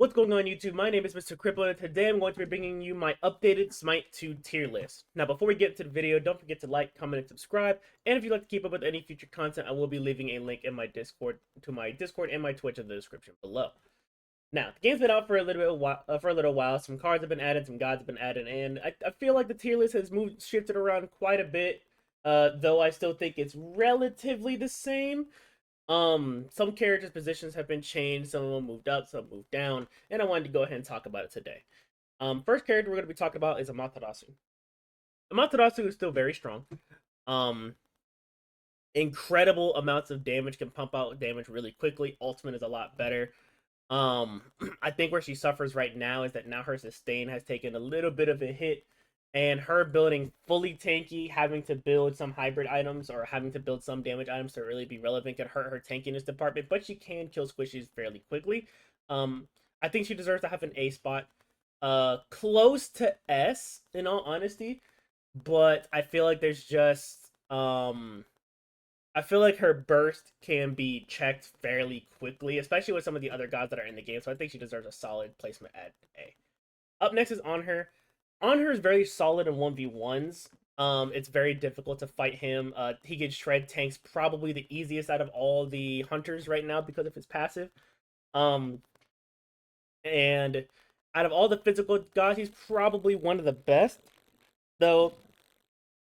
What's going on YouTube? My name is Mr. Cripple, and today I'm going to be bringing you my updated Smite 2 tier list. Now before we get into the video, don't forget to like, comment, and subscribe, and if you'd like to keep up with any future content, I will be leaving a link in my Discord and my Twitch in the description below. Now, the game's been out for a little while. Some cards have been added, some gods have been added, and I feel like the tier list has shifted around quite a bit, though I still think it's relatively the same. Some characters' positions have been changed. Some of them moved up, some moved down, and I wanted to go ahead and talk about it today. First character we're going to be talking about is Amaterasu. Amaterasu is still very strong. Um, Incredible amounts of damage, can pump out damage really quickly. Ultimate is a lot better. I think where she suffers right now is that now her sustain has taken a little bit of a hit, and her building fully tanky, having to build some hybrid items or having to build some damage items to really be relevant can hurt her tankiness department, but she can kill squishies fairly quickly. Um, I think she deserves to have an A spot. Close to S in all honesty, but I feel like there's just I feel like her burst can be checked fairly quickly, especially with some of the other gods that are in the game. So I think she deserves a solid placement at A. Up next is Anhur. Anhur is very solid in 1v1s. It's very difficult to fight him. He can shred tanks, probably the easiest out of all the hunters right now because of his passive. Um, and out of all the physical gods, he's probably one of the best, though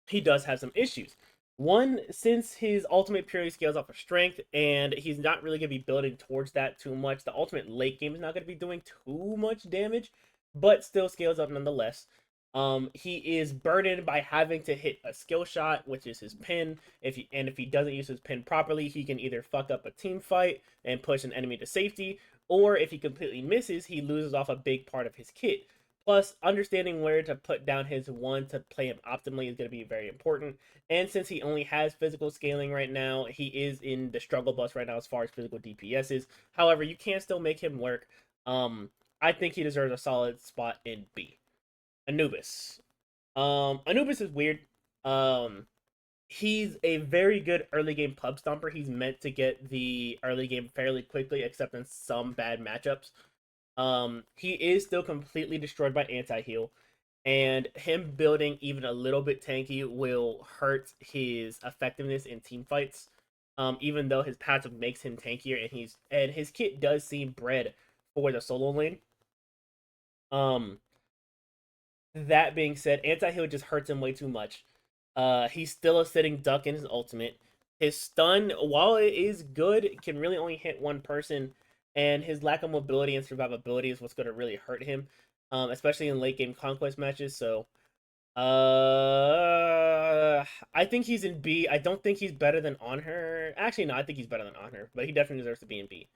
he does have some issues. One, since his ultimate purely scales off of strength, and he's not really going to be building towards that too much, the ultimate late game is not going to be doing too much damage, but still scales up nonetheless. He is burdened by having to hit a skill shot, which is his pin. If he doesn't use his pin properly, he can either fuck up a team fight and push an enemy to safety, or if he completely misses, he loses off a big part of his kit. Plus, understanding where to put down his one to play him optimally is going to be very important. And since he only has physical scaling right now, he is in the struggle bus right now as far as physical DPS is. However, you can still make him work. I think he deserves a solid spot in B. Anubis. Anubis is weird. Um, he's a very good early game pub stomper. He's meant to get the early game fairly quickly, except in some bad matchups. He is still completely destroyed by anti-heal, and him building even a little bit tanky will hurt his effectiveness in team fights. Even though his passive makes him tankier, and his kit does seem bred for the solo lane. Um, that being said, anti-heal just hurts him way too much. He's still a sitting duck in his ultimate. His stun, while it is good, can really only hit one person, and his lack of mobility and survivability is what's going to really hurt him, especially in late game conquest matches. So, I think he's in B. I don't think he's better than Anhur. Actually, no, I think he's better than Anhur, but he definitely deserves to be in B.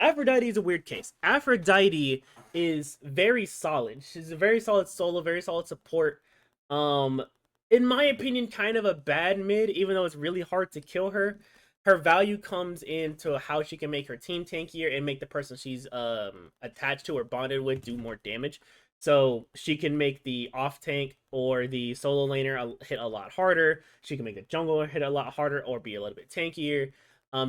Aphrodite is a weird case. Aphrodite is very solid. She's a very solid solo, very solid support. Um, in my opinion, kind of a bad mid, even though it's really hard to kill her. Her value comes into how she can make her team tankier and make the person she's attached to or bonded with do more damage. So she can make the off tank or the solo laner hit a lot harder. She can make the jungler hit a lot harder or be a little bit tankier.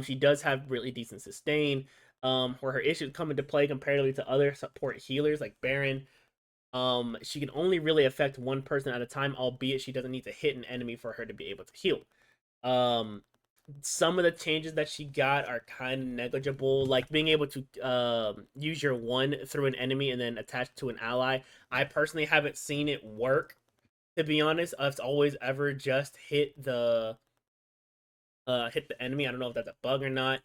She does have really decent sustain, where her issues come into play comparatively to other support healers like Baron. She can only really affect one person at a time, albeit she doesn't need to hit an enemy for her to be able to heal. Um, some of the changes that she got are kind of negligible, like being able to use your one through an enemy and then attach to an ally. I personally haven't seen it work. To be honest, I've always ever just hit the enemy. I don't know if that's a bug or not,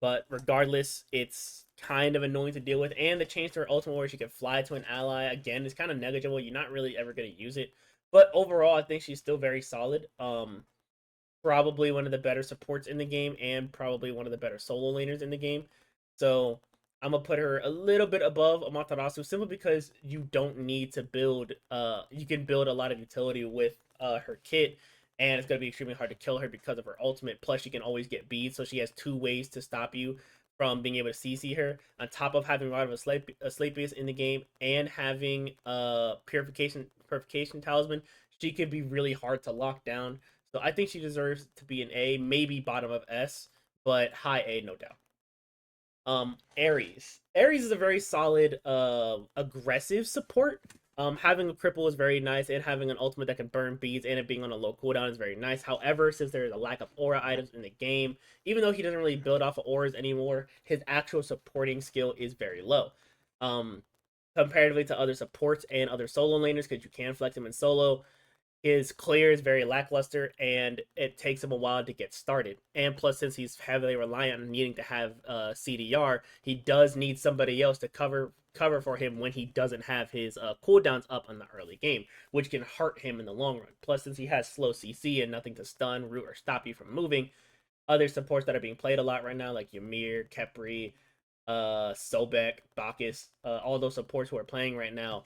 but regardless, it's kind of annoying to deal with. And the change to her ultimate where she can fly to an ally again is kind of negligible. You're not really ever going to use it, but overall, I think she's still very solid. Probably one of the better supports in the game, and probably one of the better solo laners in the game. So I'm gonna put her a little bit above Amaterasu simply because you don't need to build. You can build a lot of utility with her kit, and it's gonna be extremely hard to kill her because of her ultimate. Plus, she can always get beads, so she has two ways to stop you from being able to CC her. On top of having a lot of a sleepiest in the game and having purification talisman, she can be really hard to lock down. So I think she deserves to be an A, maybe bottom of S, but high A, no doubt. Ares. Ares is a very solid, aggressive support. Having a cripple is very nice, and having an ultimate that can burn beads and it being on a low cooldown is very nice. However, since there is a lack of aura items in the game, even though he doesn't really build off of auras anymore, his actual supporting skill is very low. Um, Comparatively to other supports and other solo laners, because you can flex him in solo, his clear is very lackluster and it takes him a while to get started. And plus, since he's heavily reliant on needing to have CDR, he does need somebody else to cover for him when he doesn't have his cooldowns up on the early game, which can hurt him in the long run. Plus, since he has slow CC and nothing to stun, root, or stop you from moving, other supports that are being played a lot right now, like Ymir, Khepri, Sobek, Bacchus, all those supports who are playing right now,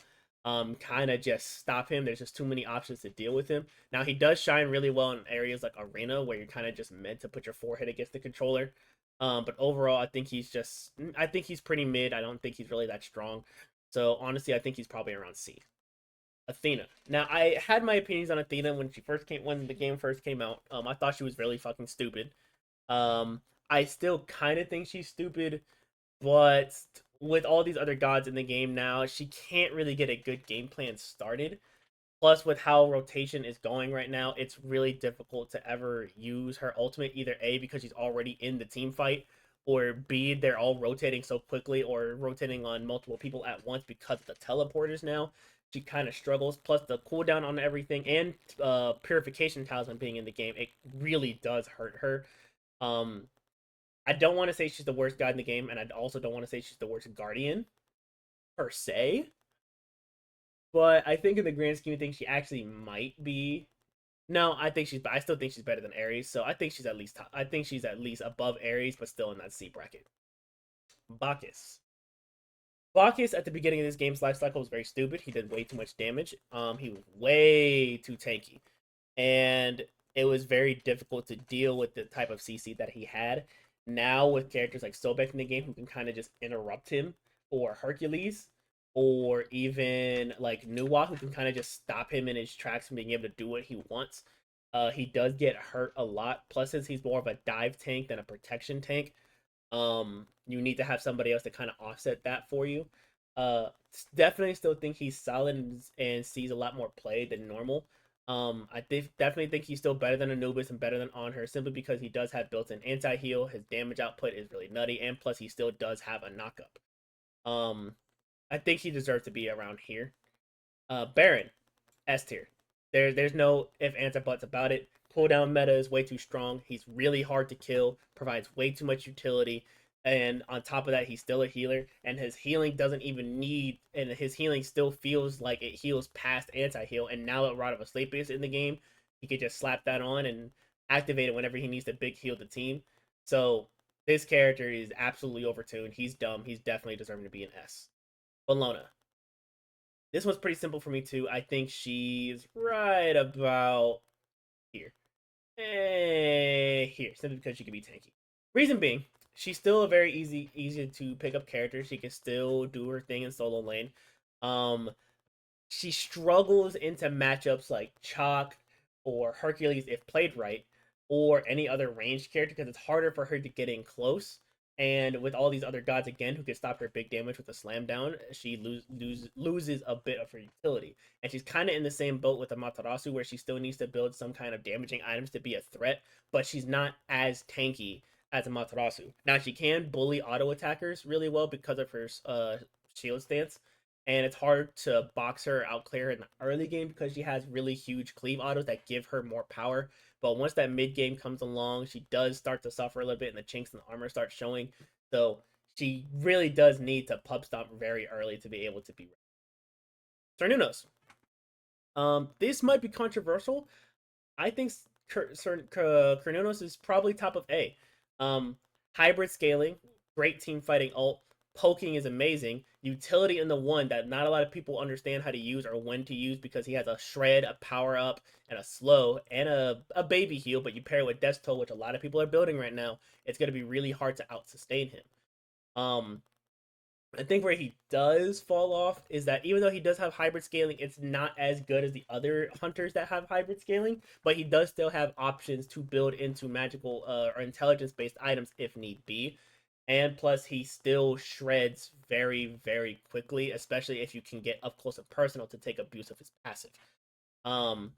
kind of just stop him. There's just too many options to deal with him. Now he does shine really well in areas like Arena, where you're kind of just meant to put your forehead against the controller. But overall, I think he's pretty mid. I don't think he's really that strong. So honestly, I think he's probably around C. Athena. Now I had my opinions on Athena when the game first came out. I thought she was really fucking stupid. Um, I still kind of think she's stupid, but with all these other gods in the game now, she can't really get a good game plan started. Plus, with how rotation is going right now, it's really difficult to ever use her ultimate, either A, because she's already in the team fight, or B, they're all rotating so quickly or rotating on multiple people at once because of the teleporters now. She kind of struggles. Plus, the cooldown on everything and purification talisman being in the game, it really does hurt her. Um, I don't want to say she's the worst god in the game, and I also don't want to say she's the worst guardian per se. But I think in the grand scheme of things, she actually might be. No, I think she's. I still think she's better than Ares. So I think she's at least. I think she's at least above Ares, but still in that C bracket. Bacchus. Bacchus at the beginning of this game's life cycle was very stupid. He did way too much damage. He was way too tanky, and it was very difficult to deal with the type of CC that he had. Now with characters like Sobek in the game who can kind of just interrupt him, or Hercules, or even like Nuwa who can kind of just stop him in his tracks from being able to do what he wants. He does get hurt a lot. Plus, since he's more of a dive tank than a protection tank, you need to have somebody else to kind of offset that for you. Uh, Definitely still think he's solid and sees a lot more play than normal. Definitely think he's still better than Anubis and better than On Her simply because he does have built-in anti-heal. His damage output is really nutty, and plus he still does have a knockup. Um, I think he deserves to be around here. Baron, S tier. There's no if, ands, or buts about it. Cooldown meta is way too strong. He's really hard to kill, provides way too much utility, and on top of that, he's still a healer. And his healing doesn't even need, and his healing still feels like it heals past anti-heal. And now that Rod of Asleep is in the game, he could just slap that on and activate it whenever he needs to big heal the team. So this character is absolutely overtuned. He's dumb. He's definitely deserving to be an S. Bologna. This one's pretty simple for me too. I think she's right about here. Here, simply because she can be tanky. Reason being, she's still a very easy to pick up character. She can still do her thing in solo lane. Um, she struggles into matchups like Chalk or Hercules if played right, or any other ranged character because it's harder for her to get in close. And with all these other gods again who can stop her big damage with a slam down, she loses a bit of her utility. And she's kind of in the same boat with Amaterasu where she still needs to build some kind of damaging items to be a threat, but she's not as tanky as Amaterasu. Now she can bully auto attackers really well because of her shield stance, and it's hard to box her out clear in the early game because she has really huge cleave autos that give her more power. But once that mid game comes along, she does start to suffer a little bit, and the chinks in the armor start showing. So she really does need to pub stomp very early to be able to be. Cernunos. This might be controversial. I think Cernunos is probably top of A. Um, Hybrid scaling, great team fighting ult. Poking is amazing. Utility in the one that not a lot of people understand how to use or when to use because he has a shred, a power up, and a slow, and a baby heal. But you pair it with Death Toll, which a lot of people are building right now, it's going to be really hard to out sustain him. Um, I think where he does fall off is that even though he does have hybrid scaling, it's not as good as the other hunters that have hybrid scaling, but he does still have options to build into magical or intelligence based items if need be. and plus he still shreds very, very quickly, especially if you can get up close and personal to take abuse of his passive. Um,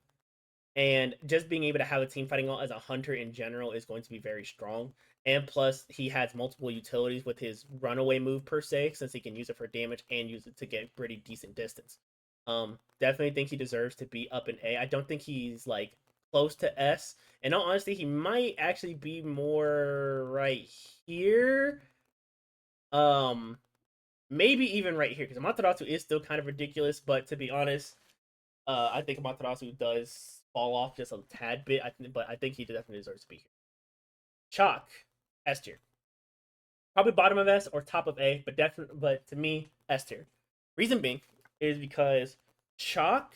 and just being able to have a team fighting all as a hunter in general is going to be very strong. And plus, he has multiple utilities with his runaway move per se, since he can use it for damage and use it to get pretty decent distance. Definitely think he deserves to be up in A. I don't think he's like close to S. And all honesty, he might actually be more right here. Um, Maybe even right here because Amaterasu is still kind of ridiculous. But to be honest, I think Amaterasu does fall off just a tad bit. But I think he definitely deserves to be here. Chalk, S tier, probably bottom of S or top of A, but definitely, but to me, S tier. Reason being is because Chalk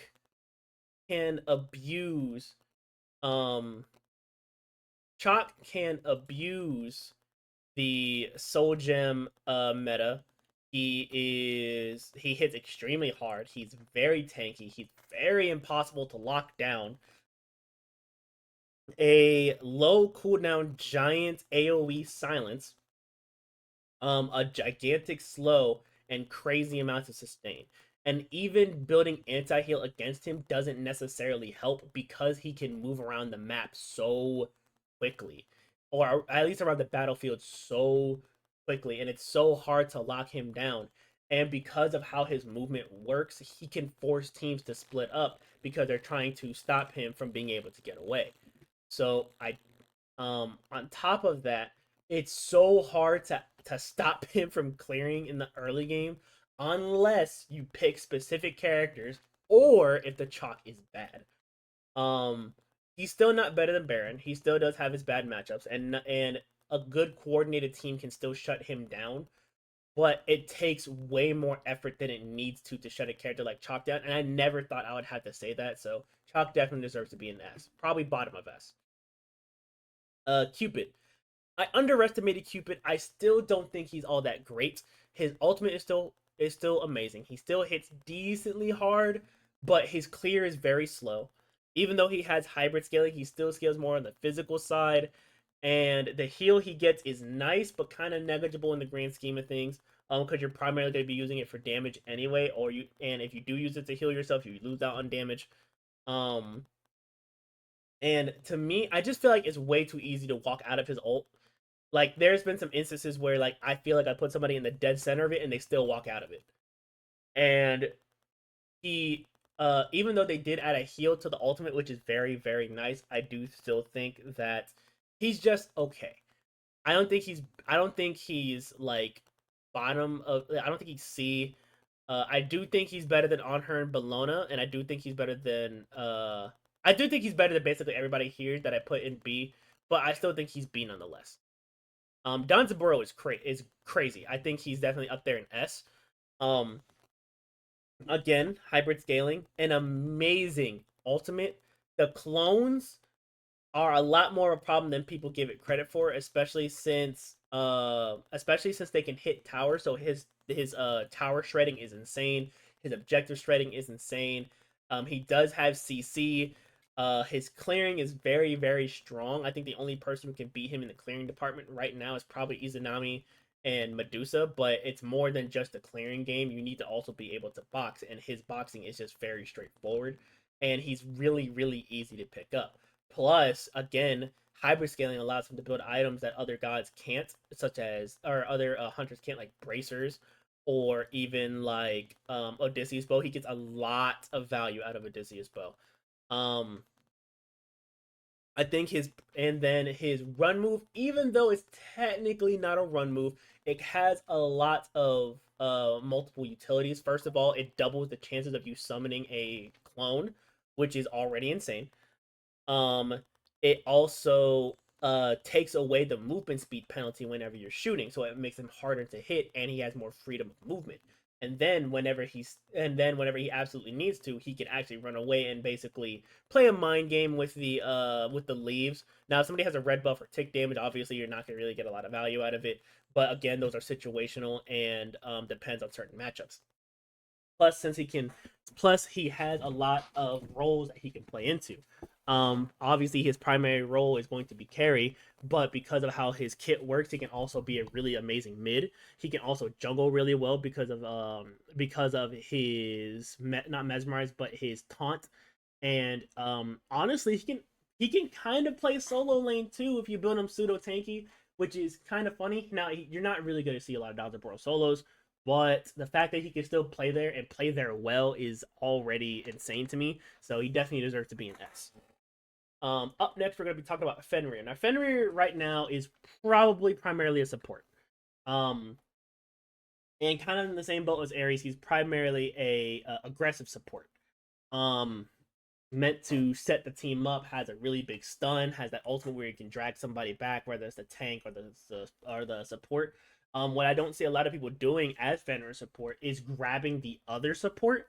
can abuse, um, Chalk can abuse the Soul Gem meta. He hits extremely hard. He's very tanky. He's very impossible to lock down. A low cooldown giant AoE silence, a gigantic slow, and crazy amounts of sustain. And even building anti heal against him doesn't necessarily help because he can move around the map so quickly, or at least around the battlefield so quickly, and it's so hard to lock him down. And because of how his movement works, he can force teams to split up because they're trying to stop him from being able to get away. So on top of that, it's so hard to stop him from clearing in the early game unless you pick specific characters or if the chalk is bad. Um he's still not better than Baron. He still does have his bad matchups and a good coordinated team can still shut him down, but it takes way more effort than it needs to shut a character like Chalk down, and I never thought I would have to say that. So Chalk definitely deserves to be an S. Probably bottom of S. Cupid. I underestimated Cupid. I still don't think he's all that great. His ultimate is still amazing. He still hits decently hard, but his clear is very slow. Even though he has hybrid scaling, he still scales more on the physical side. And the heal he gets is nice, but kind of negligible in the grand scheme of things. Because you're primarily going to be using it for damage anyway, and if you do use it to heal yourself, you lose out on damage. Um, and to me, I just feel like it's way too easy to walk out of his ult. Like there's been some instances where like I feel like I put somebody in the dead center of it and they still walk out of it. And he even though they did add a heal to the ultimate, which is very, very nice, I do still think that he's just okay. I don't think he's like bottom of I don't think he's C. I do think he's better than Onher and Bellona, and I do think he's better than basically everybody here that I put in B, but I still think he's B nonetheless. Don Zaburo is crazy. I think he's definitely up there in S. Um, Again, hybrid scaling, an amazing ultimate. The clones are a lot more of a problem than people give it credit for, especially since they can hit tower. So his tower shredding is insane. His objective shredding is insane. He does have CC. His clearing is very, very strong. I think the only person who can beat him in the clearing department right now is probably Izanami and Medusa, but it's more than just a clearing game. You need to also be able to box, and his boxing is just very straightforward, and he's really, really easy to pick up. Plus, again, hybrid scaling allows him to build items that other gods can't, such as or other hunters can't, like bracers or even like Odysseus bow. He gets a lot of value out of Odysseus bow. Um, I think his run move, even though it's technically not a run move, it has a lot of multiple utilities. First of all, it doubles the chances of you summoning a clone, which is already insane. Um, it also takes away the movement speed penalty whenever you're shooting, so it makes him harder to hit, and he has more freedom of movement. And then whenever he absolutely needs to, he can actually run away and basically play a mind game with the leaves. Now, if somebody has a red buff or tick damage, obviously you're not gonna really get a lot of value out of it. But again, those are situational and depends on certain matchups. Plus, since he can, plus he has a lot of roles that he can play into. Obviously his primary role is going to be carry, but because of how his kit works, he can also be a really amazing mid. He can also jungle really well because of his not mesmerize but his taunt, and honestly he can kind of play solo lane too if you build him pseudo tanky, which is kind of funny. Now you're not really going to see a lot of Dr. Bro solos, but the fact that he can still play there and play there well is already insane to me. So he definitely deserves to be an S. Up next, we're going to be talking about Fenrir. Now, Fenrir right now is probably primarily a support. Um, and kind of in the same boat as Ares, he's primarily a aggressive support. Um, Meant to set the team up, has a really big stun, has that ultimate where you can drag somebody back, whether it's the tank or the support. What I don't see a lot of people doing as Fenrir support is grabbing the other support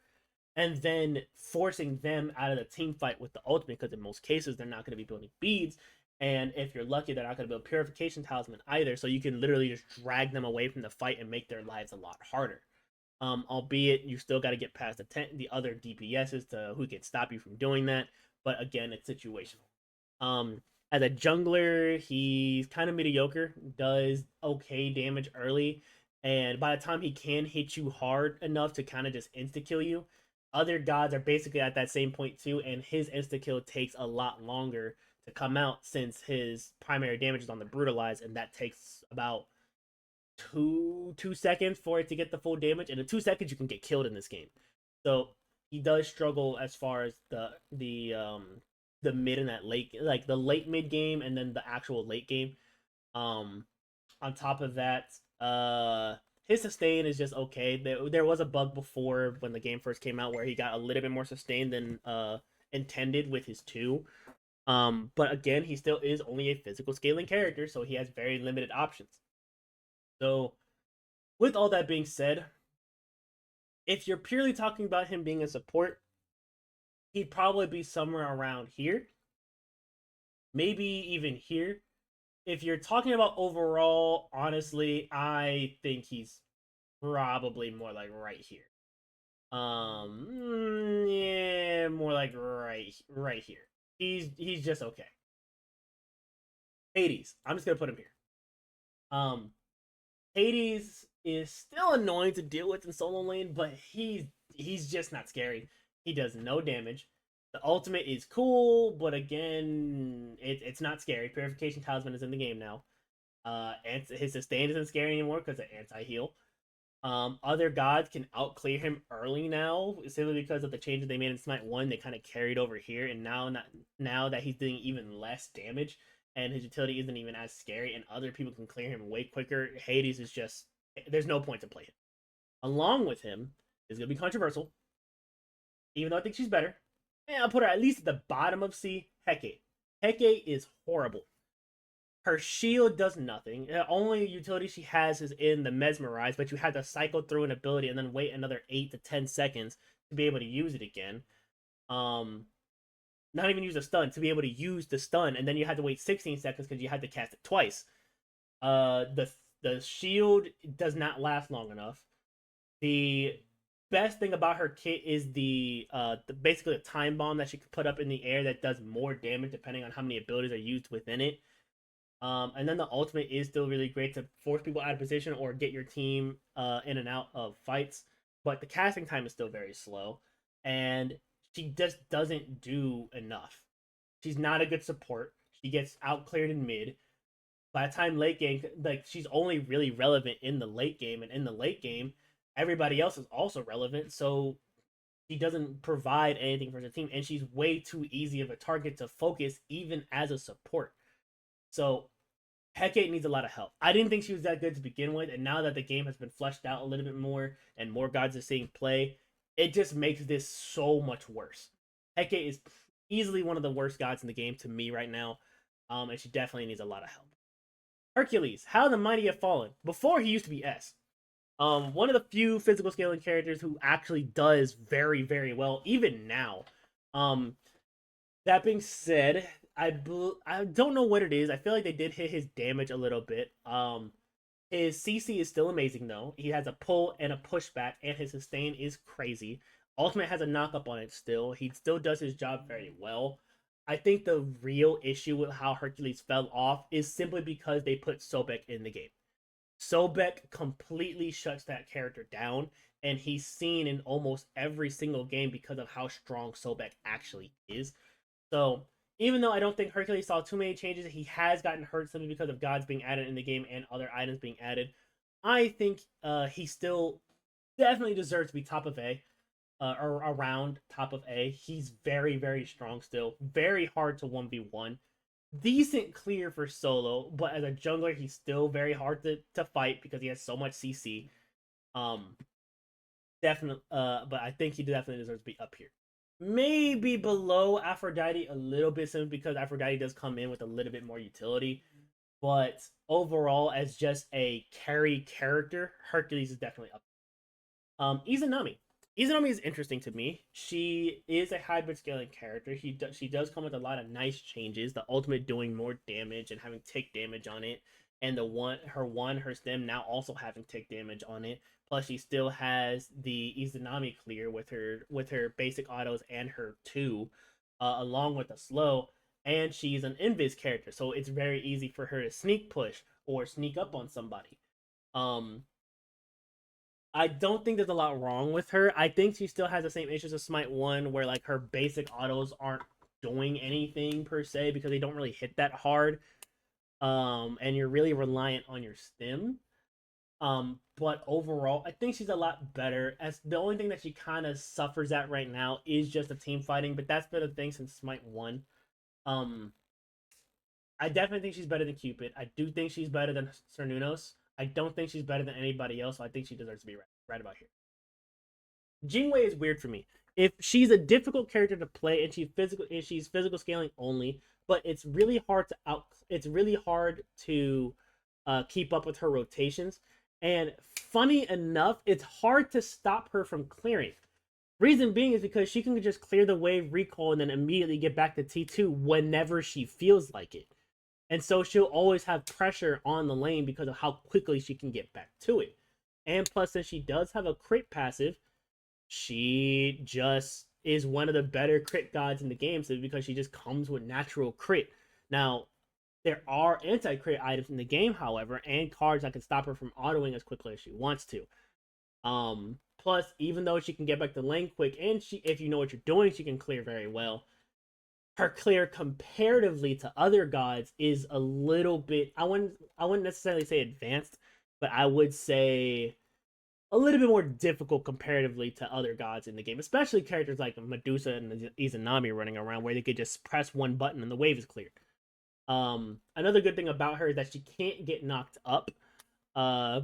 and then forcing them out of the team fight with the ultimate, because in most cases they're not going to be building beads, and if you're lucky they're not going to build purification talisman either, so you can literally just drag them away from the fight and make their lives a lot harder. Albeit you still got to get past the other DPSs to who can stop you from doing that, but again it's situational. As a jungler, he's kind of mediocre, does okay damage early, and by the time he can hit you hard enough to kind of just insta kill you, other gods are basically at that same point too, and his insta kill takes a lot longer to come out since his primary damage is on the brutalize, and that takes about 2 seconds for it to get the full damage, and in 2 seconds you can get killed in this game. So he does struggle as far as the mid and that late, like the late mid game and then the actual late game. Um on top of that, his sustain is just okay. There was a bug before when the game first came out where he got a little bit more sustain than intended with his two. But again, he still is only a physical scaling character, so he has very limited options. So with all that being said, if you're purely talking about him being a support, he'd probably be somewhere around here, maybe even here. If you're talking about overall, honestly, I think he's probably more like right here. Yeah, more like right here. He's just okay. Hades, I'm just gonna put him here. Um, Hades is still annoying to deal with in solo lane, but he's just not scary. He does no damage. The ultimate is cool, but again, it's not scary. Purification Talisman is in the game now. And his sustain isn't scary anymore because of anti heal. Other gods can outclear him early now, simply because of the changes they made in Smite 1. They kind of carried over here, and now that he's doing even less damage, and his utility isn't even as scary, and other people can clear him way quicker. Hades is just, there's no point to play him. Along with him is gonna be controversial, even though I think she's better. And I'll put her at least at the bottom of C. Hecate. Hecate is horrible. Her shield does nothing. The only utility she has is in the mesmerize, but you have to cycle through an ability and then wait another 8 to 10 seconds to be able to use it again. Not even use a stun to be able to use the stun, and then you had to wait 16 seconds because you had to cast it twice. The shield does not last long enough. The best thing about her kit is basically a time bomb that she can put up in the air that does more damage depending on how many abilities are used within it. And then the ultimate is still really great to force people out of position or get your team in and out of fights. But the casting time is still very slow, and she just doesn't do enough. She's not a good support. She gets outcleared in mid. By the time late game, like she's only really relevant in the late game, and in the late game, everybody else is also relevant. So she doesn't provide anything for the team, and she's way too easy of a target to focus even as a support. So Hecate needs a lot of help. I didn't think she was that good to begin with, and now that the game has been fleshed out a little bit more and more gods are seeing play, it just makes this so much worse. Hecate is easily one of the worst gods in the game to me right now, and she definitely needs a lot of help. Hercules, how the mighty have fallen. Before he used to be S. One of the few physical scaling characters who actually does very, very well, even now. That being said, I don't know what it is. I feel like they did hit his damage a little bit. His CC is still amazing though. He has a pull and a pushback, and his sustain is crazy. Ultimate has a knock up on it still. He still does his job very well. I think the real issue with how Hercules fell off is simply because they put Sobek in the game. Sobek completely shuts that character down, and he's seen in almost every single game because of how strong Sobek actually is. So even though I don't think Hercules saw too many changes, he has gotten hurt simply because of gods being added in the game and other items being added. I think he still definitely deserves to be top of A, or around top of A. He's very, very strong still. Very hard to 1v1. Decent clear for solo, but as a jungler, he's still very hard to fight because he has so much CC. Um, definitely, but I think he definitely deserves to be up here. Maybe below Aphrodite a little bit, simply because Aphrodite does come in with a little bit more utility. But overall, as just a carry character, Hercules is definitely up. Izanami. Izanami is interesting to me. She is a hybrid scaling character. She does come with a lot of nice changes. The ultimate doing more damage and having take damage on it, and her stem now also having take damage on it. Plus, she still has the Izanami clear with her basic autos and her two, along with the slow. And she's an invis character, so it's very easy for her to sneak push or sneak up on somebody. Um, I don't think there's a lot wrong with her. I think she still has the same issues as Smite 1, where like her basic autos aren't doing anything per se because they don't really hit that hard. And you're really reliant on your stem. But overall, I think she's a lot better. As the only thing that she kind of suffers at right now is just the team fighting, but that's been a thing since Smite 1. Um, I definitely think she's better than Cupid. I do think she's better than Cernunos. I don't think she's better than anybody else, so I think she deserves to be right about here. Jingwei is weird for me. If she's a difficult character to play and she's physical scaling only, but it's really hard to keep up with her rotations. And funny enough, it's hard to stop her from clearing. Reason being is because she can just clear the wave, recall, and then immediately get back to T2 whenever she feels like it. And so she'll always have pressure on the lane because of how quickly she can get back to it. And plus, since she does have a crit passive, she just is one of the better crit gods in the game, so because she just comes with natural crit. Now, there are anti-crit items in the game, however, and cards that can stop her from autoing as quickly as she wants to. Plus, even though she can get back to lane quick, and if you know what you're doing, she can clear very well. Her clear comparatively to other gods is a little bit, I wouldn't necessarily say advanced, but I would say a little bit more difficult comparatively to other gods in the game, especially characters like Medusa and Izanami running around where they could just press one button and the wave is cleared. Another good thing about her is that she can't get knocked up,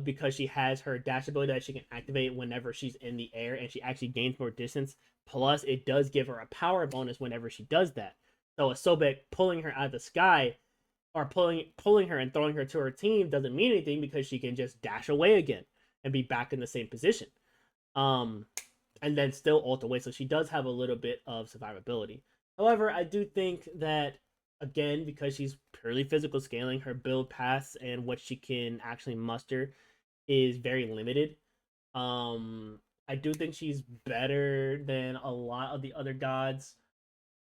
because she has her dash ability that she can activate whenever she's in the air, and she actually gains more distance. Plus, it does give her a power bonus whenever she does that. So a Sobek pulling her out of the sky or pulling her and throwing her to her team doesn't mean anything because she can just dash away again and be back in the same position. Um, and then still ult away. So she does have a little bit of survivability. However, I do think that again, because she's purely physical scaling, her build paths and what she can actually muster is very limited. I do think she's better than a lot of the other gods.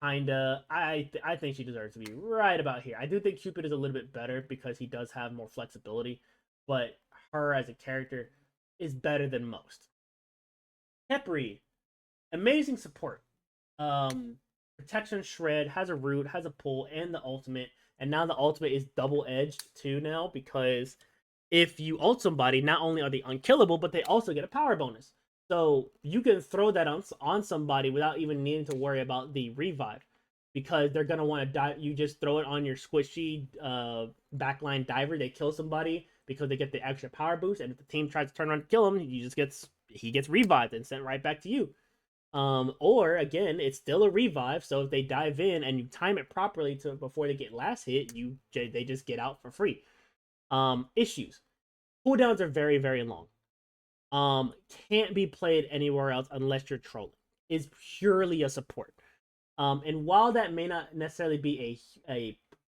Kinda, I think she deserves to be right about here. I do think Cupid is a little bit better because he does have more flexibility, but her as a character is better than most. Khepri, amazing support. Protection Shred has a root, has a pull, and the ultimate. And now the ultimate is double edged too now because if you ult somebody, not only are they unkillable, but they also get a power bonus. So you can throw that on somebody without even needing to worry about the revive because they're gonna want to die. You just throw it on your squishy backline diver. They kill somebody because they get the extra power boost, and if the team tries to turn around and kill him, he gets revived and sent right back to you. Or again, it's still a revive, so if they dive in and you time it properly to before they get last hit, they just get out for free. Issues. Cooldowns are very, very long. Can't be played anywhere else unless you're trolling. Is purely a support. And while that may not necessarily be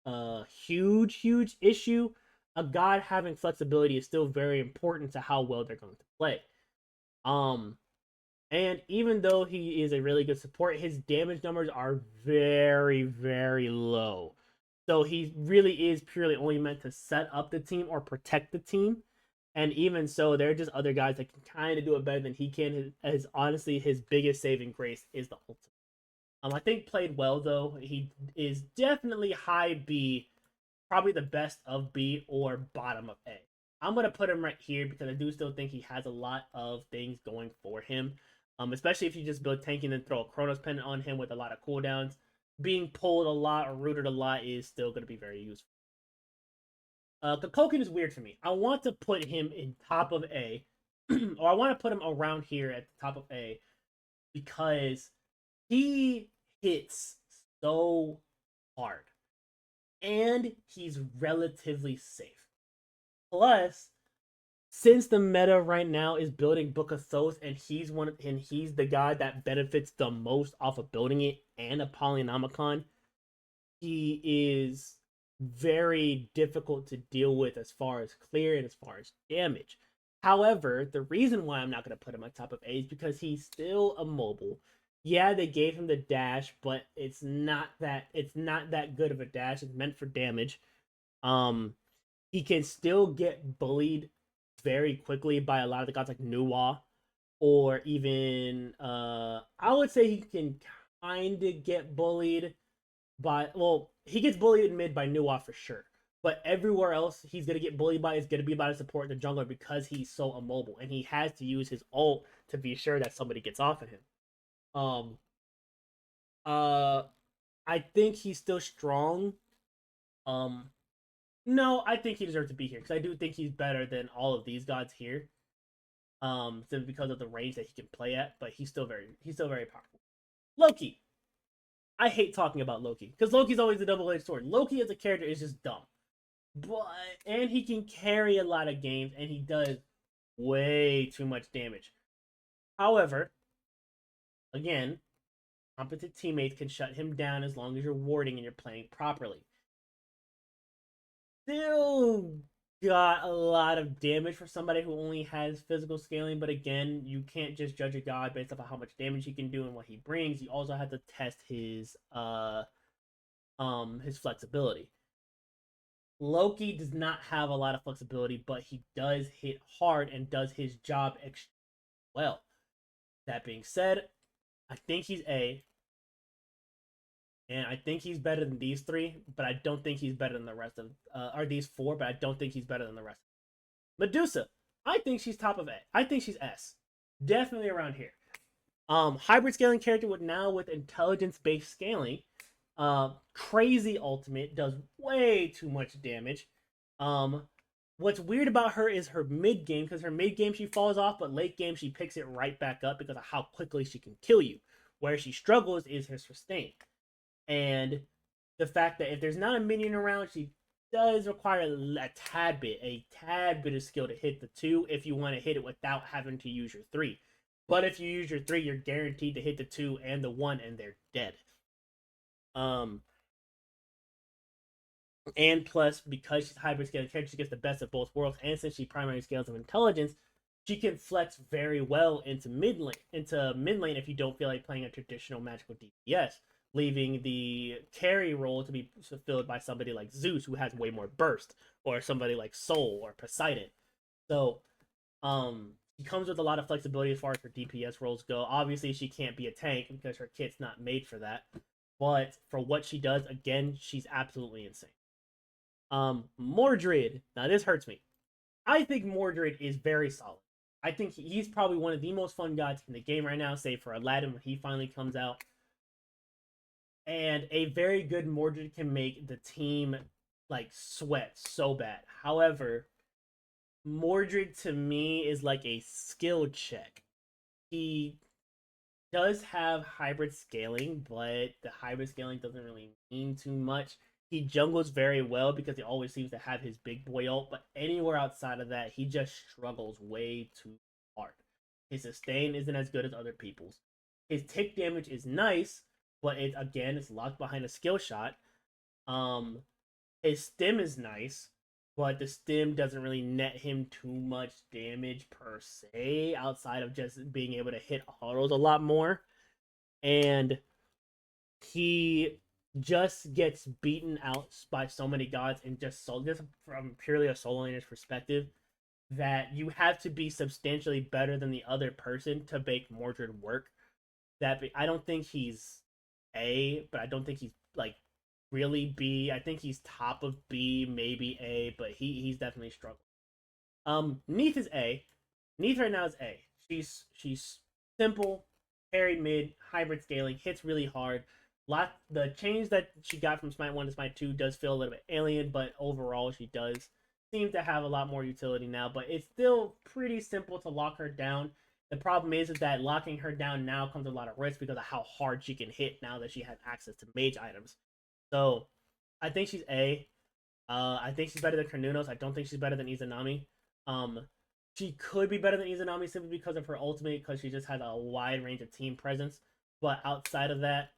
a huge issue, a god having flexibility is still very important to how well they're going to play. Um, And even though he is a really good support, his damage numbers are very, very low. So he really is purely only meant to set up the team or protect the team. And even so, there are just other guys that can kind of do it better than he can. His honestly, his biggest saving grace is the ultimate. I think played well though. He is definitely high B, probably the best of B or bottom of A. I'm gonna put him right here because I do still think he has a lot of things going for him. Especially if you just build tanking and throw a Chronos Pendant on him with a lot of cooldowns. Being pulled a lot or rooted a lot is still gonna be very useful. Kokokin is weird for me. I want to put him in top of A, or I want to put him around here at the top of A because he hits so hard and he's relatively safe. Plus, since the meta right now is building Book of Thoth, and he's the guy that benefits the most off of building it and a Polynomicon, he is very difficult to deal with as far as clear and as far as damage. However, the reason why I'm not going to put him on top of A is because he's still immobile. Yeah, they gave him the dash, but it's not that good of a dash. It's meant for damage. Um, he can still get bullied very quickly by a lot of the gods like Nuwa, or even I would say he can kind of get bullied by, well, he gets bullied in mid by Nuwa for sure. But everywhere else he's gonna get bullied by is gonna be by the support in the jungler because he's so immobile and he has to use his ult to be sure that somebody gets off of him. Um uh I think he's still strong. Um no, I think he deserves to be here because I do think he's better than all of these gods here. Simply because of the range that he can play at, but he's still very powerful. Loki. I hate talking about Loki because Loki's always a double-edged sword. Loki as a character is just dumb. But and he can carry a lot of games and he does way too much damage. However, again, competent teammates can shut him down as long as you're warding and you're playing properly. Still got a lot of damage for somebody who only has physical scaling, but again, you can't just judge a god based off of how much damage he can do and what he brings. You also have to test his flexibility. Loki does not have a lot of flexibility, but he does hit hard and does his job extremely well. That being said, I think he's A, and I think he's better than these three, but I don't think he's better than the rest of, or these four, but I don't think he's better than the rest. Medusa, I think she's top of A. I think she's S. Definitely around here. Hybrid scaling character with intelligence based scaling. Crazy ultimate does way too much damage. Um, what's weird about her is her mid game because her mid game she falls off, but late game she picks it right back up because of how quickly she can kill you. Where she struggles is her sustain, and the fact that if there's not a minion around, she does require a tad bit of skill to hit the two if you want to hit it without having to use your three. But if you use your three, you're guaranteed to hit the two and the one, and they're dead. Um, and plus, because she's hybrid scaling character, she gets the best of both worlds. And since she primary scales of intelligence, she can flex very well into mid lane if you don't feel like playing a traditional magical DPS, leaving the carry role to be fulfilled by somebody like Zeus, who has way more burst, or somebody like Soul or Poseidon. So, she comes with a lot of flexibility as far as her DPS roles go. Obviously, she can't be a tank because her kit's not made for that. But for what she does, again, she's absolutely insane. Mordred. Now this hurts me. I think Mordred is very solid. I think he's probably one of the most fun gods in the game right now, save for Aladdin when he finally comes out. And a very good Mordred can make the team like sweat so bad. However, Mordred to me is like a skill check. He does have hybrid scaling, but the hybrid scaling doesn't really mean too much. He jungles very well because he always seems to have his big boy ult, but anywhere outside of that, he just struggles way too hard. His sustain isn't as good as other people's. His tick damage is nice, but it's locked behind a skill shot. Um, his stim is nice, but the stim doesn't really net him too much damage per se, outside of just being able to hit autos a lot more. And he just gets beaten out by so many gods, and just from purely a solo laner's perspective, that you have to be substantially better than the other person to make Mordred work. I don't think he's A, but I don't think he's like really B. I think he's top of B, maybe A, but he's definitely struggling. Neith is A. Neith right now is A. She's simple, parried mid, hybrid scaling, hits really hard. The change that she got from Smite 1 to Smite 2 does feel a little bit alien, but overall she does seem to have a lot more utility now. But it's still pretty simple to lock her down. The problem is that locking her down now comes with a lot of risk because of how hard she can hit now that she has access to mage items. So I think she's A. I think she's better than Carnunos. I don't think she's better than Izanami. She could be better than Izanami simply because of her ultimate, because she just has a wide range of team presence. But outside of that,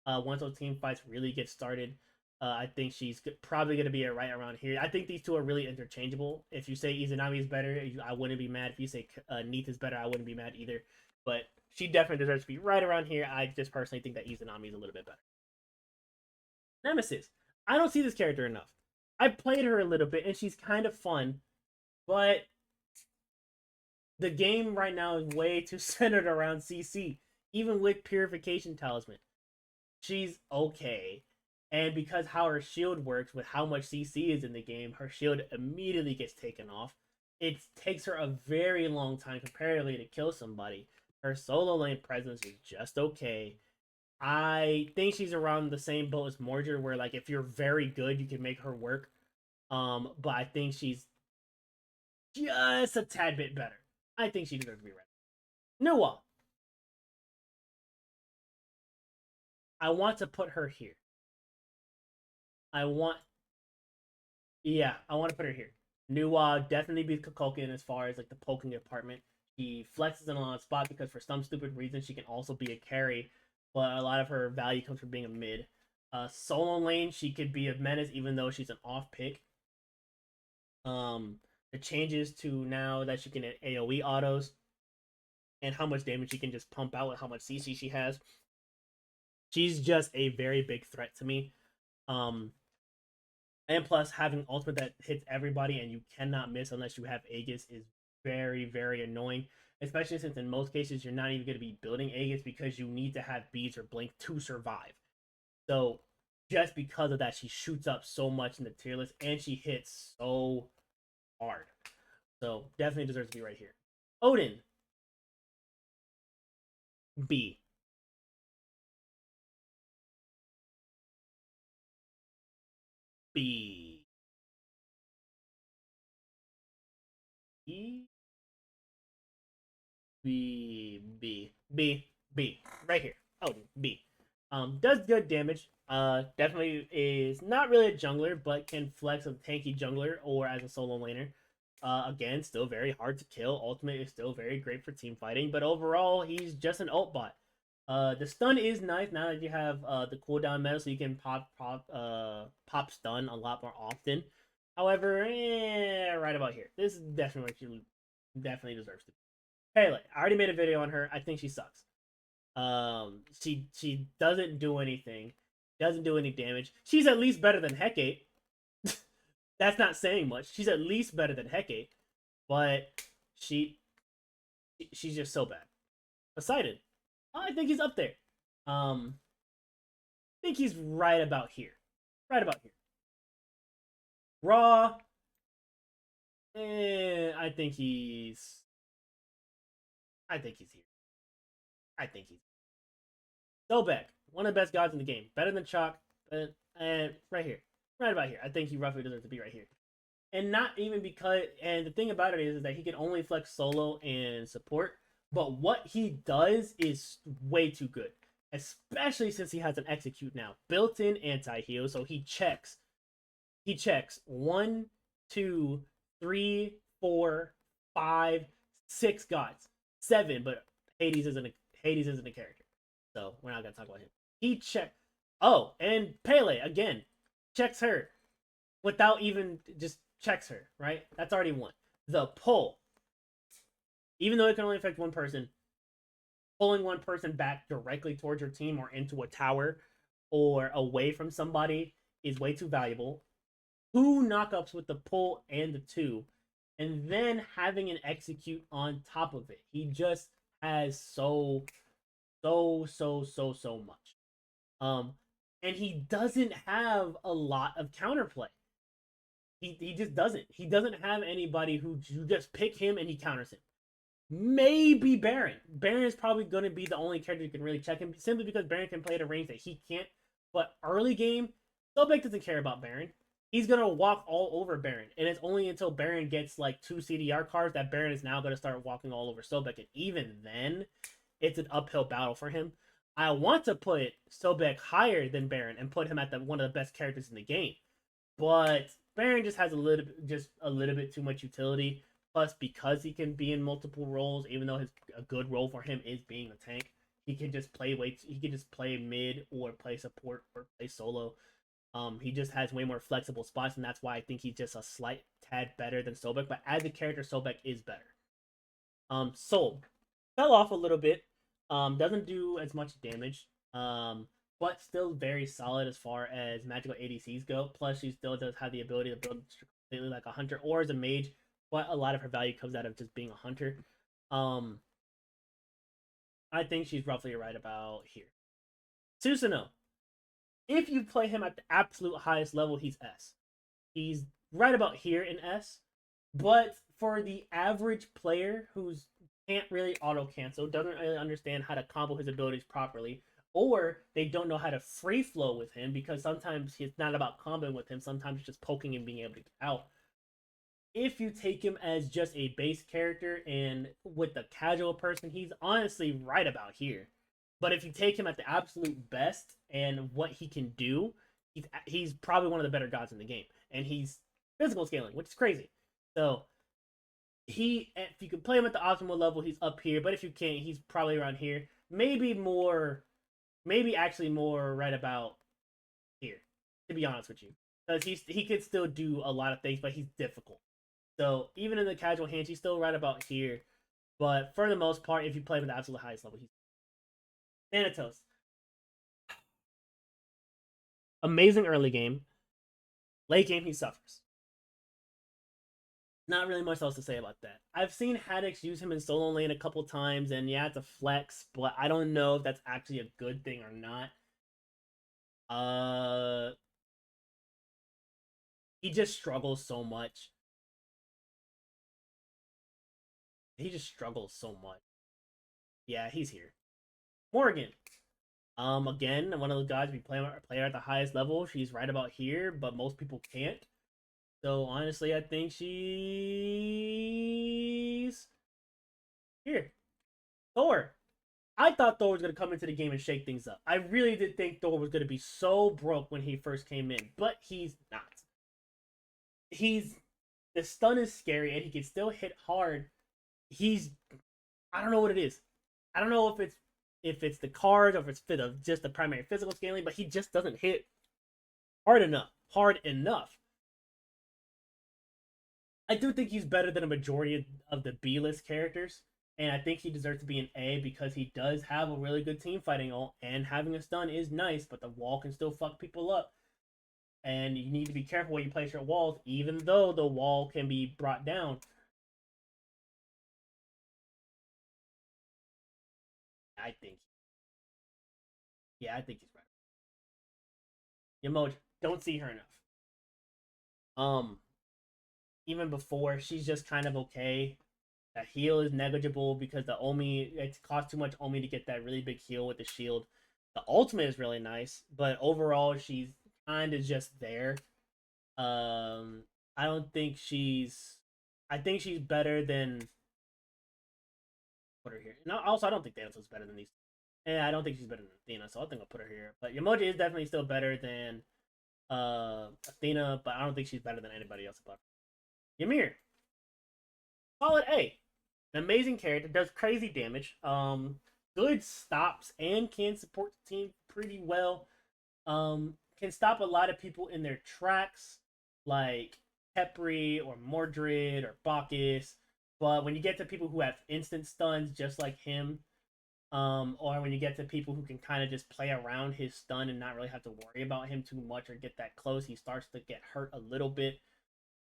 once those team fights really get started, I think she's probably going to be right around here. I think these two are really interchangeable. If you say Izanami is better, I wouldn't be mad. If you say Neith is better, I wouldn't be mad either. But she definitely deserves to be right around here. I just personally think that Izanami is a little bit better. Nemesis. I don't see this character enough. I've played her a little bit, and she's kind of fun, but the game right now is way too centered around CC. Even with Purification Talisman, she's okay. And because how her shield works with how much CC is in the game, her shield immediately gets taken off. It takes her a very long time comparatively to kill somebody. Her solo lane presence is just okay. I think she's around the same boat as Mordred, where like if you're very good, you can make her work. But I think she's just a tad bit better. I think she deserves to be right. Noah. I want to put her here. I want I want to put her here. Nuwa definitely beats Kukulkan as far as like the poking department. She flexes in a lot of spot because for some stupid reason she can also be a carry, but a lot of her value comes from being a mid. Solo lane, she could be a menace even though she's an off pick. The changes to now that she can hit AoE autos and how much damage she can just pump out with how much CC she has. She's just a very big threat to me. And plus, having ultimate that hits everybody and you cannot miss unless you have Aegis is very, very annoying. Especially since in most cases you're not even going to be building Aegis because you need to have Beads or Blink to survive. So just because of that, she shoots up so much in the tier list and she hits so hard. So definitely deserves to be right here. Odin. B. B. E. B. B. B. B. Right here. Odin. B. Does good damage. Definitely is not really a jungler, but can flex a tanky jungler or as a solo laner. Again, still very hard to kill. Ultimate is still very great for team fighting, but overall, he's just an ult bot. The stun is nice now that you have the cooldown meta, so you can pop stun a lot more often. However, right about here, this is definitely what she definitely deserves to. Pele, I already made a video on her. I think she sucks. She doesn't do anything, doesn't do any damage. She's at least better than Hecate. That's not saying much. She's at least better than Hecate, but she's just so bad. Poseidon, I think he's up there. I think he's right about here. Right about here. Raw, I think he's. I think he's here. I think he's. Sobek, one of the best gods in the game. Better than Chalk, and right here. Right about here. I think he roughly deserves to be right here. And not even because, and the thing about it is that he can only flex solo and support, but what he does is way too good, especially since he has an execute now, built-in anti-heal. So he checks 1, 2, 3, 4, 5, 6 gods, 7, but Hades isn't a character, so we're not gonna talk about him. He check. Oh, and Pele again checks her without even just checks her, right? That's already one. The pull, even though it can only affect one person, pulling one person back directly towards your team or into a tower or away from somebody is way too valuable. 2 knockups with the pull and the 2, and then having an execute on top of it. He just has so much. Um, and he doesn't have a lot of counterplay. He just doesn't. He doesn't have anybody who you just pick him and he counters him. Maybe Baron. Baron is probably going to be the only character who can really check him, simply because Baron can play at a range that he can't. But early game, Sobek doesn't care about Baron. He's going to walk all over Baron. And it's only until Baron gets like 2 CDR cards that Baron is now going to start walking all over Sobek. And even then, it's an uphill battle for him. I want to put Sobek higher than Baron and put him at one of the best characters in the game. But Baron just has a little bit too much utility. Plus, because he can be in multiple roles, even though a good role for him is being a tank, he can just play mid or play support or play solo. He just has way more flexible spots, and that's why I think he's just a slight tad better than Sobek. But as a character, Sobek is better. Soul fell off a little bit. Doesn't do as much damage. But still very solid as far as magical ADCs go. Plus, she still does have the ability to build completely like a hunter or as a mage. But a lot of her value comes out of just being a hunter. I think she's roughly right about here. Susanoo. If you play him at the absolute highest level, he's S. He's right about here in S. But for the average player who's can't really auto-cancel, doesn't really understand how to combo his abilities properly, or they don't know how to free flow with him, because sometimes it's not about comboing with him, sometimes it's just poking and being able to get out. If you take him as just a base character and with the casual person, he's honestly right about here. But if you take him at the absolute best and what he can do, he's probably one of the better gods in the game. And he's physical scaling, which is crazy. So if you can play him at the optimal level, he's up here. But if you can't, he's probably around here. Maybe actually more right about here, to be honest with you. Because he could still do a lot of things, but he's difficult. So even in the casual hands, he's still right about here. But for the most part, if you play him at the absolute highest level, he's Thanatos. Amazing early game. Late game, he suffers. Not really much else to say about that. I've seen Haddix use him in solo lane a couple times, and yeah, it's a flex, but I don't know if that's actually a good thing or not. He just struggles so much. Yeah, he's here. Morgan. Again, one of those guys we play at the highest level. She's right about here, but most people can't. So honestly, I think she's here. Thor. I thought Thor was gonna come into the game and shake things up. I really did think Thor was gonna be so broke when he first came in, but he's not. The stun is scary and he can still hit hard. I don't know what it is. I don't know if it's the cards or if it's just the primary physical scaling, but he just doesn't hit hard enough. I do think he's better than a majority of the B-list characters, and I think he deserves to be an A because he does have a really good team fighting ult, and having a stun is nice, but the wall can still fuck people up. And you need to be careful where you place your walls, even though the wall can be brought down. I think. Yeah, I think he's right. Yamoji, don't see her enough. Even before, she's just kind of okay. That heal is negligible because the Omi, it costs too much Omi to get that really big heal with the shield. The ultimate is really nice, but overall she's kind of just there. I don't think I think she's better than. Put her here. No, also I don't think Thanatos is better than these. And I don't think she's better than Athena, so I think I'll put her here. But Yamoji is definitely still better than Athena, but I don't think she's better than anybody else above. Ymir. Solid A. An amazing character, does crazy damage. Good stops and can support the team pretty well. Can stop a lot of people in their tracks. Like Pepri or Mordred or Bacchus. But when you get to people who have instant stuns just like him, or when you get to people who can kind of just play around his stun and not really have to worry about him too much or get that close, he starts to get hurt a little bit.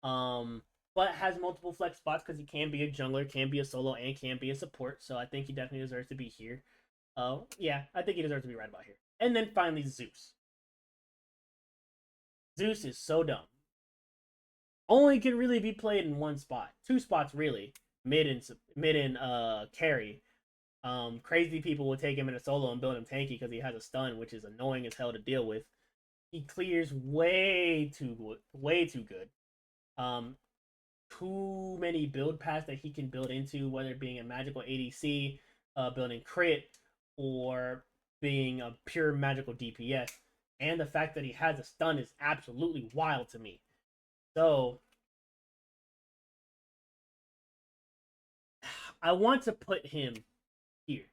But has multiple flex spots because he can be a jungler, can be a solo, and can be a support. So I think he definitely deserves to be here. Yeah, I think he deserves to be right about here. And then finally, Zeus. Zeus is so dumb. Only can really be played in one spot, two spots really, mid and carry. Crazy people will take him in a solo and build him tanky because he has a stun, which is annoying as hell to deal with. He clears way too good. Um, too many build paths that he can build into, whether it being a magical ADC, building crit, or being a pure magical DPS. And the fact that he has a stun is absolutely wild to me. So I want to put him here.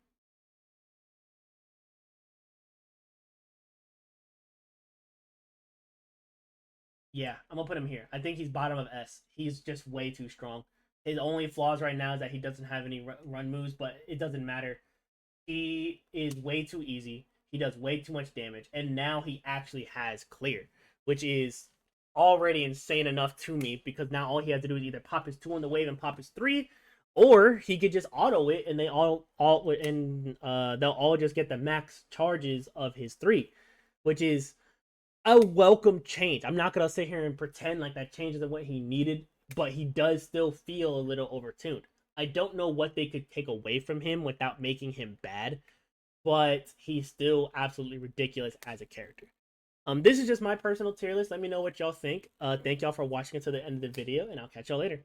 Yeah, I'm gonna put him here. I think he's bottom of S. He's just way too strong. His only flaws right now is that he doesn't have any run moves, but it doesn't matter. He is way too easy. He does way too much damage, and now he actually has clear, which is already insane enough to me because now all he has to do is either pop his 2 on the wave and pop his 3, or he could just auto it and they'll all just get the max charges of his 3, which is a welcome change. I'm not gonna sit here and pretend like that change isn't what he needed, but he does still feel a little overtuned. I don't know what they could take away from him without making him bad, but he's still absolutely ridiculous as a character. This is just my personal tier list. Let me know what y'all think. Thank y'all for watching until the end of the video, and I'll catch y'all later.